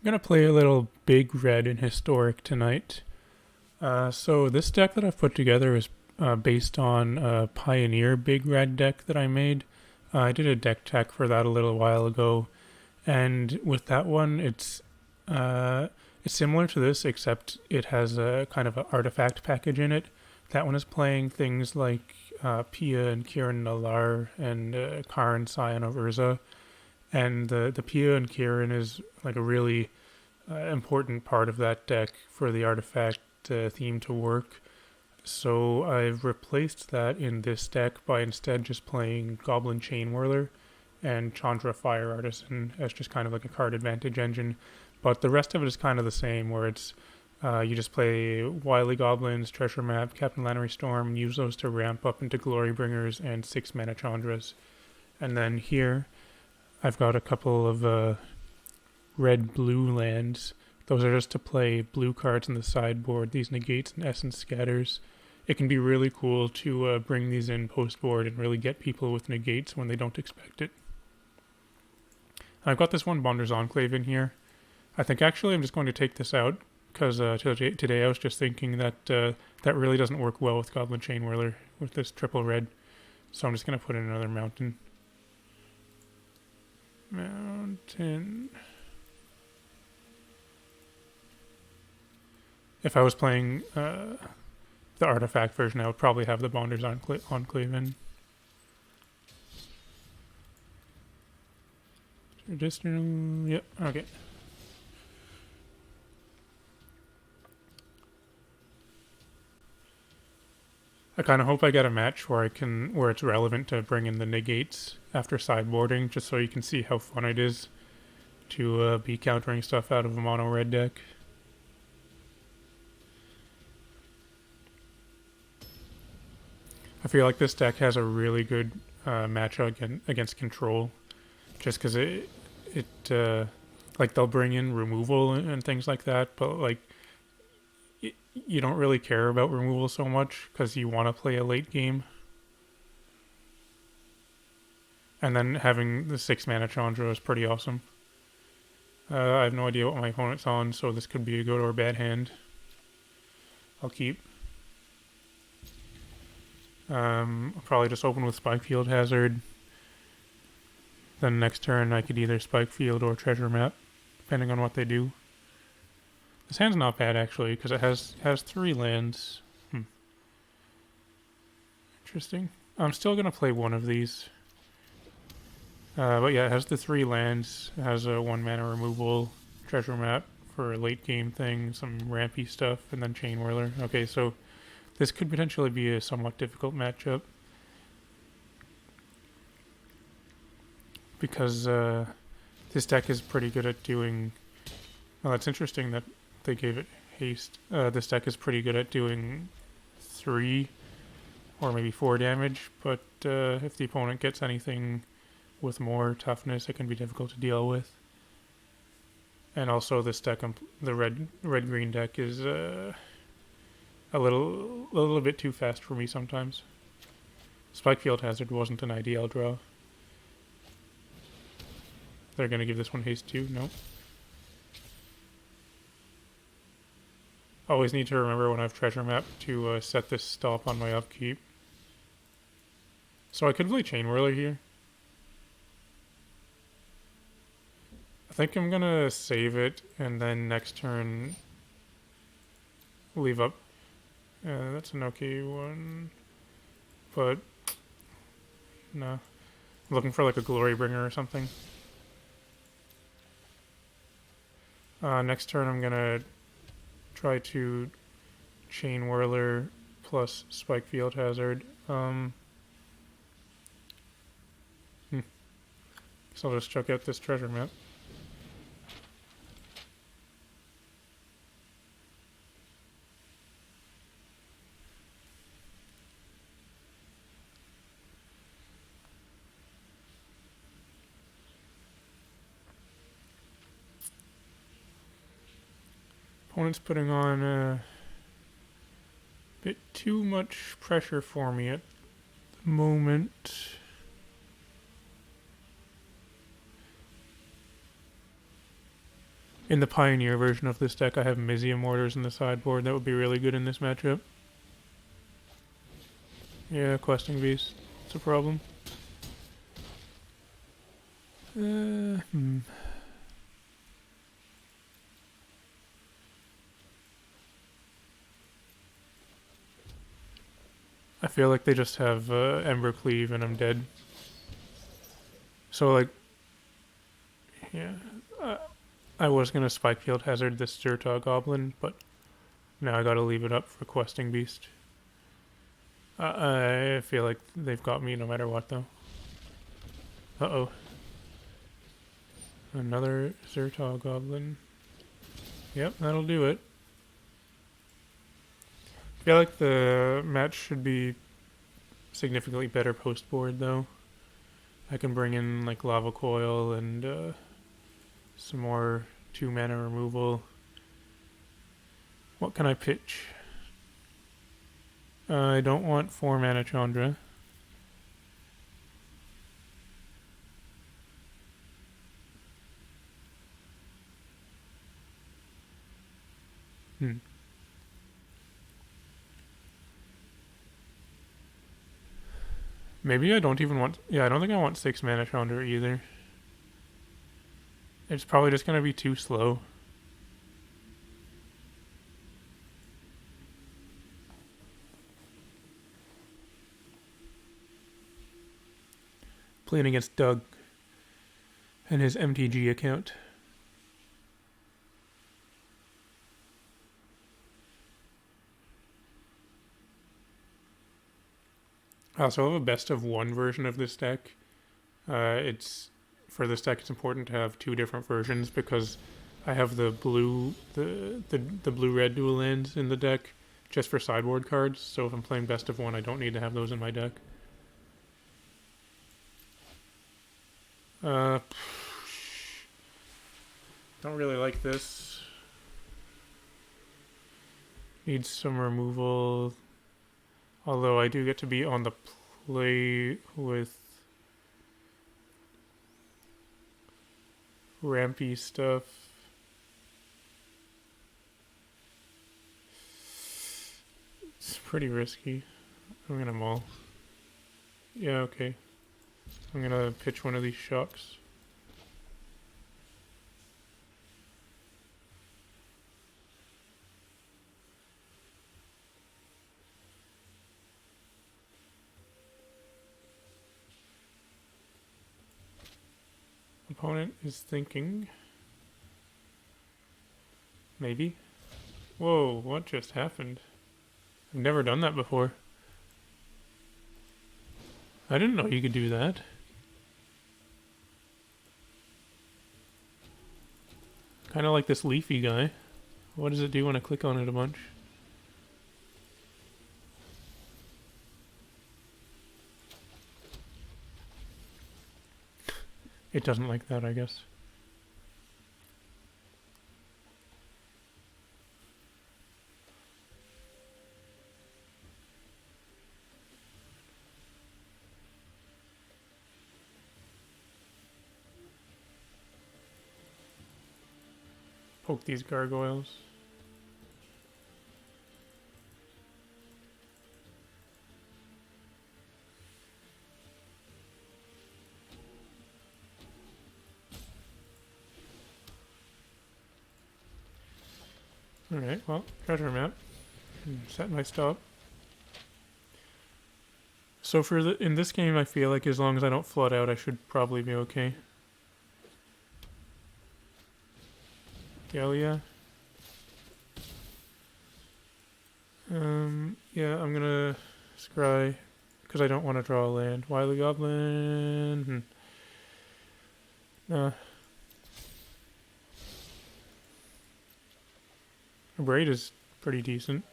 I'm gonna play a little big red and historic tonight. So this deck that I've put together is based on a Pioneer big red deck that I made. I did a deck tech for that a little while ago, and with that one, it's similar to this, except it has a kind of an artifact package in it. That one is playing things like Pia and Kiran Nalaar and Karn, Scion of Urza. And the Pia and Kiran is like a really important part of that deck for the artifact theme to work. So I've replaced that in this deck by instead just playing Goblin Chainwhirler and Chandra Fire Artisan as just kind of like a card advantage engine. But the rest of it is kind of the same, where it's you just play Wily Goblins, Treasure Map, Captain Lannery Storm, use those to ramp up into Glorybringers and 6 mana Chandras. And then here, I've got a couple of red-blue lands. Those are just to play blue cards in the sideboard, these negates and essence scatters. It can be really cool to bring these in post-board and really get people with negates when they don't expect it. I've got this one Bonder's Enclave in here. I think actually I'm just going to take this out, because today I was just thinking that that really doesn't work well with Goblin Chainwhirler with this triple red. So I'm just going to put in another mountain. If I was playing the artifact version, I would probably have the Bonder's Enclave in. Traditional, yep, okay. I kind of hope I get a match where it's relevant to bring in the negates after sideboarding, just so you can see how fun it is to be countering stuff out of a mono red deck. I feel like this deck has a really good matchup against control, just because like they'll bring in removal and things like that, but like you don't really care about removal so much because you want to play a late game. And then having the 6 mana Chandra is pretty awesome. I have no idea what my opponent's on, so this could be a good or bad hand. I'll keep. I'll probably just open with Spikefield Hazard. Then next turn I could either Spikefield or Treasure Map, depending on what they do. This hand's not bad actually, because it has 3 lands. Interesting. I'm still gonna play one of these. But yeah, it has the 3 lands. It has a 1 mana removal, Treasure Map for a late game thing, some rampy stuff, and then Chainwhirler. Okay, so this could potentially be a somewhat difficult matchup, because this deck is pretty good at doing... Well, that's interesting that they gave it haste. This deck is pretty good at doing 3 or maybe 4 damage, but if the opponent gets anything with more toughness, it can be difficult to deal with. And also this deck, the red-green deck, is a little bit too fast for me sometimes. Spikefield Hazard wasn't an ideal draw. They're going to give this one haste too? Nope. Always need to remember when I have Treasure Map to set this stop on my upkeep. So I could play Chainwhirler here. I think I'm gonna save it and then next turn leave up. That's an okay one, but no. I'm looking for like a Glorybringer or something. Next turn I'm gonna try to Chainwhirler plus Spikefield Hazard. So I'll just chuck out this Treasure Map. Opponent's putting on a bit too much pressure for me at the moment. In the Pioneer version of this deck, I have Mizzium Mortars in the sideboard. That would be really good in this matchup. Yeah, Questing Beast. It's a problem. I feel like they just have Embercleave and I'm dead. So, like, yeah. I was going to Spikefield Hazard this Zertog Goblin, but now I gotta leave it up for Questing Beast. I feel like they've got me no matter what, though. Uh-oh. Another Zertog Goblin. Yep, that'll do it. I feel like the match should be significantly better post-board, though. I can bring in, like, Lava Coil and some more 2-mana removal. What can I pitch? I don't want 4-mana Chandra. Maybe I don't even want... Yeah, I don't think I want 6-mana Chandra either. It's probably just going to be too slow. Playing against Doug and his MTG account. I also have a best of one version of this deck. For this deck, it's important to have 2 different versions because I have the blue red dual lands in the deck just for sideboard cards. So if I'm playing best of one, I don't need to have those in my deck. Don't really like this. Needs some removal. Although I do get to be on the play with rampy stuff. It's pretty risky. I'm gonna maul. Yeah, okay. I'm gonna pitch one of these shocks. Opponent is thinking. Maybe. Whoa, what just happened? I've never done that before. I didn't know you could do that. Kind of like this leafy guy. What does it do when I click on it a bunch? It doesn't like that, I guess. Poke these gargoyles. Alright, well, treasure map. Set my stop. So in this game, I feel like as long as I don't flood out, I should probably be okay. Galia. Yeah, I'm gonna scry because I don't want to draw a land. Wily Goblin. Braid is pretty decent.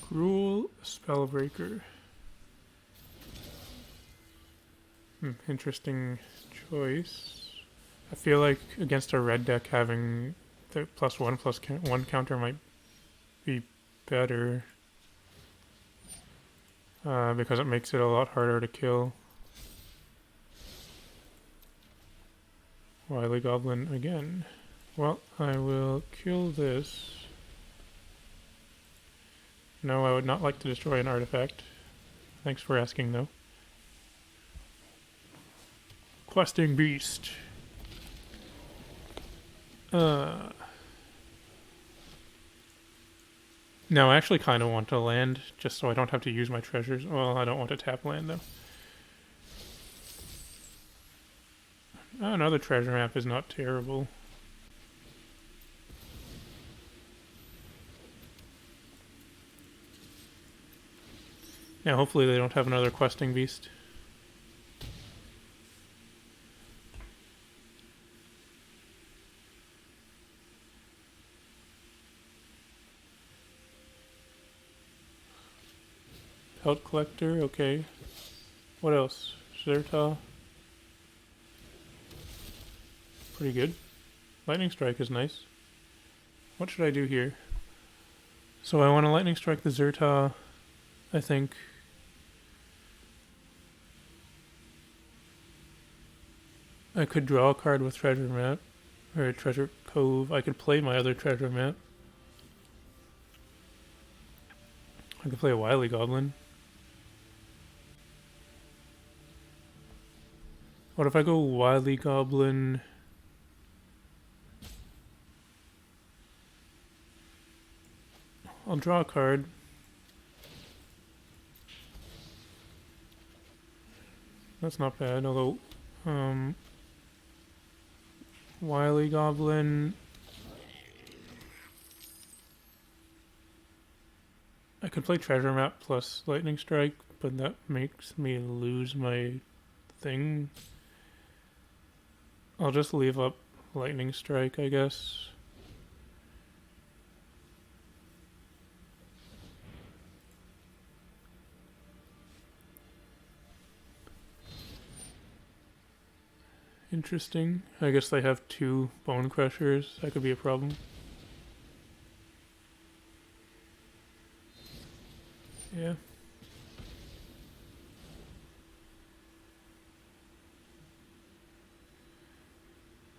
Cruel Spellbreaker. Interesting choice. I feel like against a red deck having the +1/+1 counter might be better. Because it makes it a lot harder to kill. Wily Goblin again. Well, I will kill this. No, I would not like to destroy an artifact. Thanks for asking, though. Questing Beast. No, I actually kind of want to land, just so I don't have to use my treasures. Well, I don't want to tap land, though. Oh, another treasure map is not terrible. Yeah, hopefully they don't have another questing beast. Pelt collector, okay. What else? Zerta. Pretty good. Lightning strike is nice. What should I do here? So I want to lightning strike the Zerta, I think. I could draw a card with treasure map, or treasure cove. I could play my other treasure map. I could play a Wily Goblin. What if I go Wily Goblin? I'll draw a card. That's not bad, although Wily Goblin. I could play treasure map plus lightning strike, but that makes me lose my thing. I'll just leave up lightning strike, I guess. Interesting. I guess they have 2 Bonecrushers. That could be a problem. Yeah.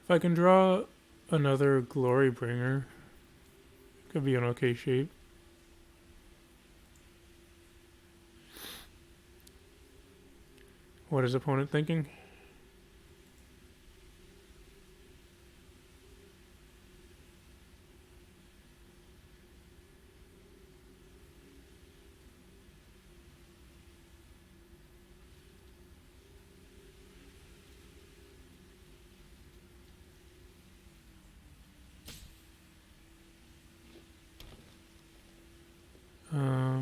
If I can draw another Glorybringer, could be an okay shape. What is opponent thinking?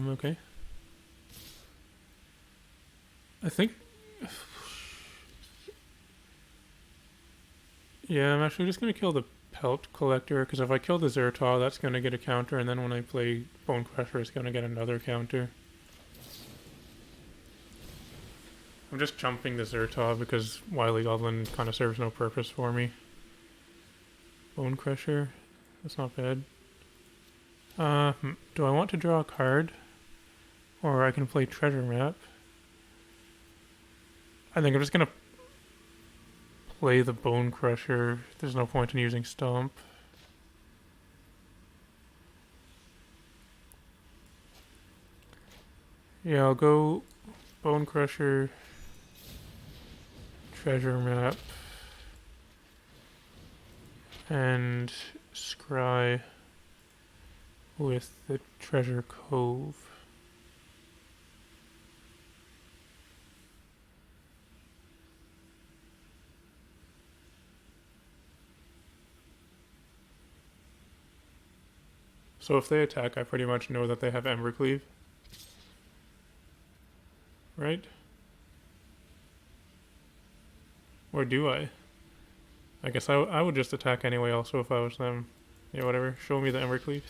Okay. I think... Yeah, I'm actually just going to kill the Pelt Collector, because if I kill the Zerta, that's going to get a counter, and then when I play Bonecrusher, it's going to get another counter. I'm just jumping the Zerta because Wily Goblin kind of serves no purpose for me. Bonecrusher, that's not bad. Do I want to draw a card? Or I can play treasure map. I think I'm just gonna play the Bonecrusher. There's no point in using Stomp. Yeah, I'll go Bonecrusher, treasure map, and scry with the treasure cove. So if they attack, I pretty much know that they have Embercleave. Right? Or do I? I guess I would just attack anyway also if I was them. Yeah, whatever. Show me the Embercleave.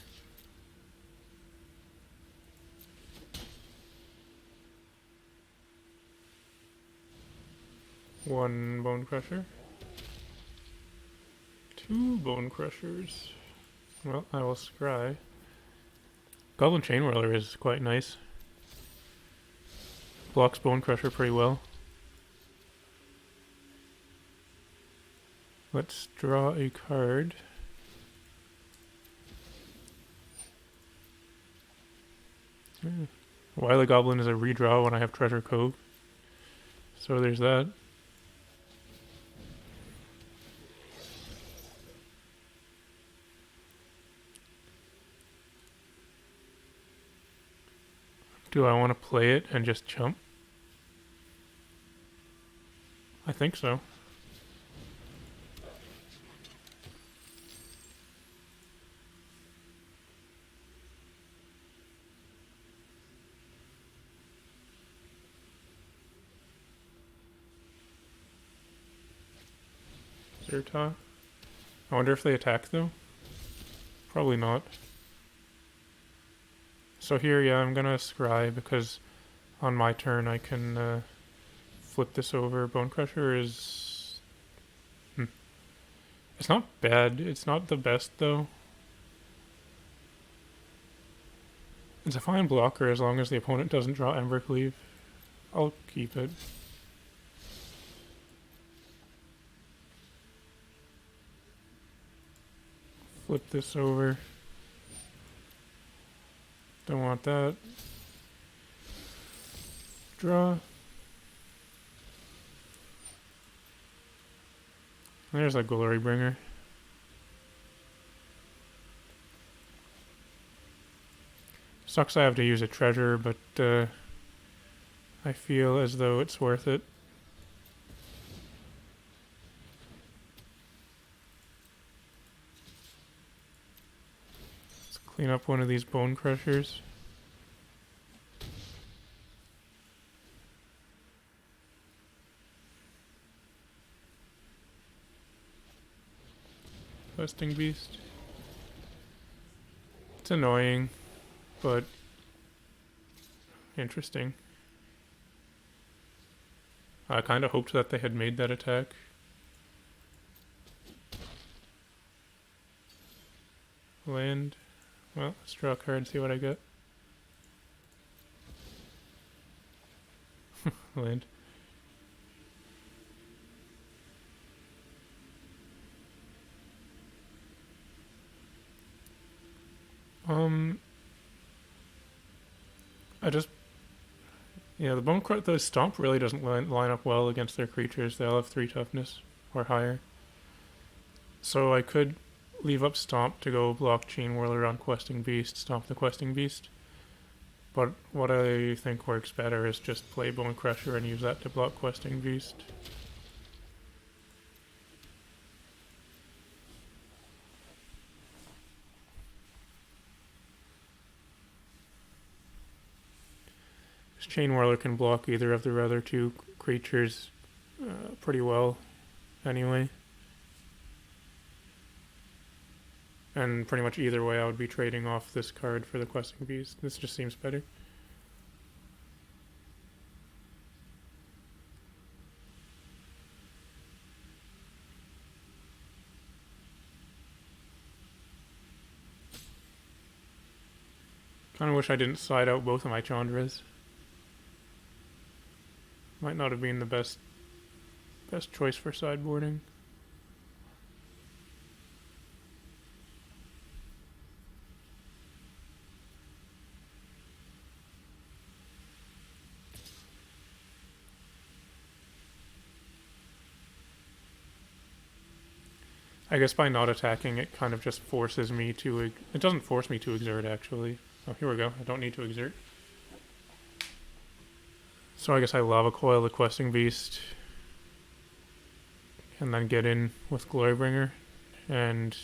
One Bonecrusher. 2 Bonecrushers. Well, I will scry. Goblin Chainwhirler is quite nice. Blocks Bonecrusher pretty well. Let's draw a card. Wily Goblin is a redraw when I have Treasure Cove. So there's that. Do I want to play it and just chump? I think so. Zerta. I wonder if they attack though. Probably not. So here, yeah, I'm gonna scry because on my turn I can flip this over. Bonecrusher is... It's not bad. It's not the best though. It's a fine blocker as long as the opponent doesn't draw Embercleave. I'll keep it. Flip this over. Don't want that. Draw. There's a Glorybringer. Sucks I have to use a treasure, but I feel as though it's worth it. Let's clean up one of these Bonecrushers. Questing Beast. It's annoying, but interesting. I kind of hoped that they had made that attack. Land. Well, let's draw a card and see what I get. Land. The Stomp really doesn't line up well against their creatures. They all have 3 toughness or higher. So I could leave up Stomp to go block Chainwhirler on Questing Beast, Stomp the Questing Beast. But what I think works better is just play Bonecrusher and use that to block Questing Beast. Chainwhirler can block either of the other 2 creatures pretty well anyway. And pretty much either way I would be trading off this card for the Questing Beast. This just seems better. Kinda wish I didn't side out both of my Chandras. Might not have been the best choice for sideboarding. I guess by not attacking it kind of just forces me to... It doesn't force me to exert actually. Oh, here we go. I don't need to exert. So I guess I Lava Coil the Questing Beast and then get in with Glorybringer, and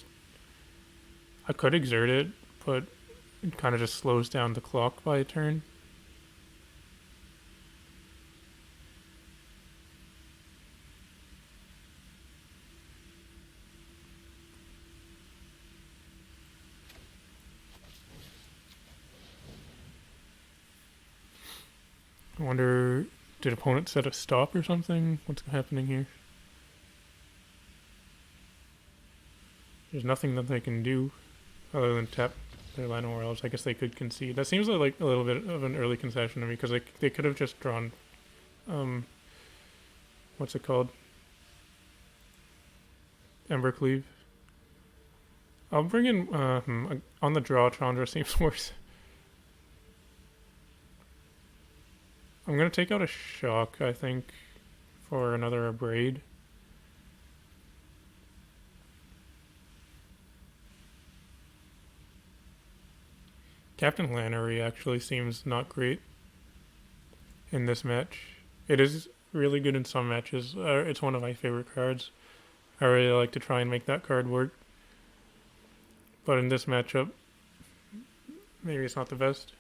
I could exert it, but it kind of just slows down the clock by a turn. I wonder, did opponent set a stop or something? What's happening here? There's nothing that they can do other than tap their land or else. I guess they could concede. That seems like a little bit of an early concession to me because they could have just drawn, what's it called? Embercleave. I'll bring in on the draw. Chandra seems worse. I'm gonna take out a shock, I think, for another abrade. Captain Lannery actually seems not great in this match. It is really good in some matches. It's one of my favorite cards. I really like to try and make that card work. But in this matchup, maybe it's not the best.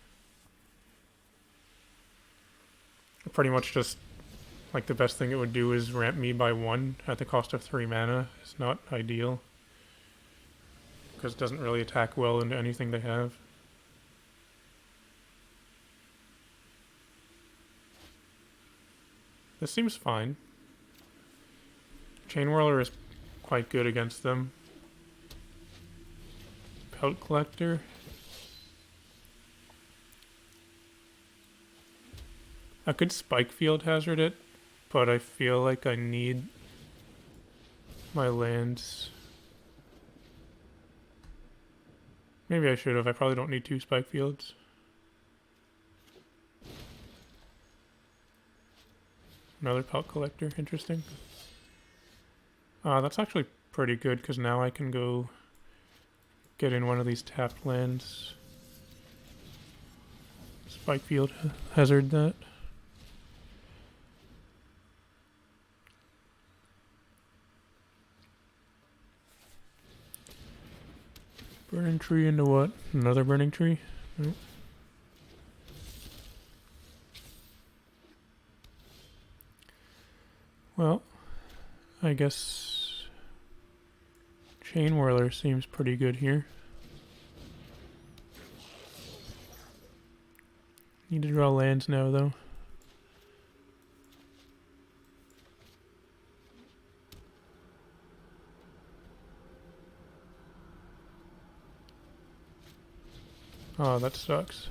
Pretty much just, like, the best thing it would do is ramp me by 1 at the cost of 3 mana. It's not ideal. Because it doesn't really attack well into anything they have. This seems fine. Chainwhirler is quite good against them. Pelt Collector. I could Spikefield Hazard it, but I feel like I need my lands. Maybe I should have. I probably don't need 2 Spikefields. Another Pelt Collector, interesting. That's actually pretty good because now I can go get in one of these tapped lands. Spikefield Hazard that. Burning tree into what? Another burning tree? Nope. Well, I guess Chainwhirler seems pretty good here. Need to draw lands now, though. Oh, that sucks.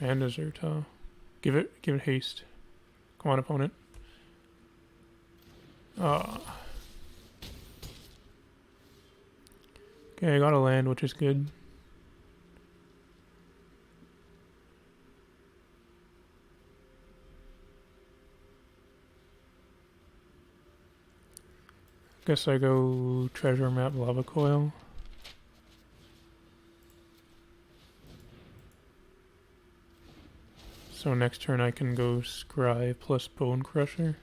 And a Zertal. Give it haste. Come on, opponent. Ah. Okay, I got a land, which is good. Guess I go Treasure Map Lava Coil. So next turn I can go Scry plus Bonecrusher.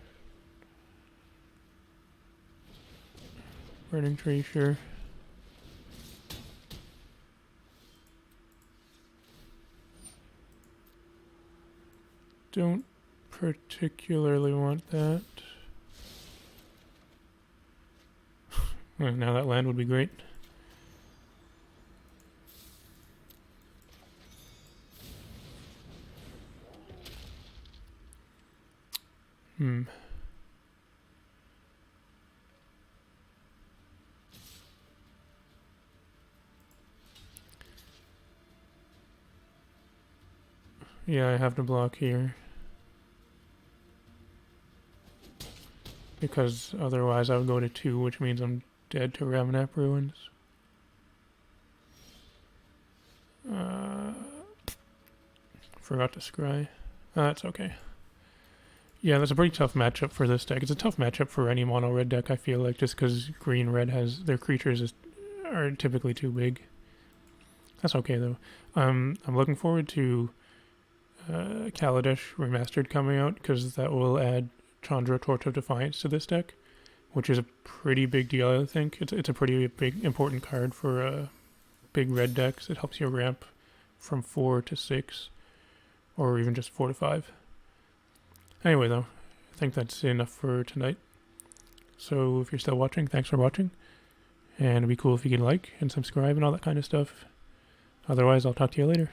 Burning Tree, sure. Don't particularly want that. Now that land would be great. Yeah, I have to block here. Because otherwise I would go to 2, which means I'm dead to Ramunap Ruins. Forgot to scry. That's okay. Yeah, that's a pretty tough matchup for this deck. It's a tough matchup for any mono-red deck, I feel like, just because green-red has... their creatures are typically too big. That's okay, though. I'm looking forward to Kaladesh Remastered coming out, because that will add Chandra, Torch of Defiance to this deck, which is a pretty big deal, I think. It's a pretty big, important card for big red decks. It helps you ramp from 4 to 6, or even just 4 to 5. Anyway, though, I think that's enough for tonight. So if you're still watching, thanks for watching. And it'd be cool if you could like and subscribe and all that kind of stuff. Otherwise, I'll talk to you later.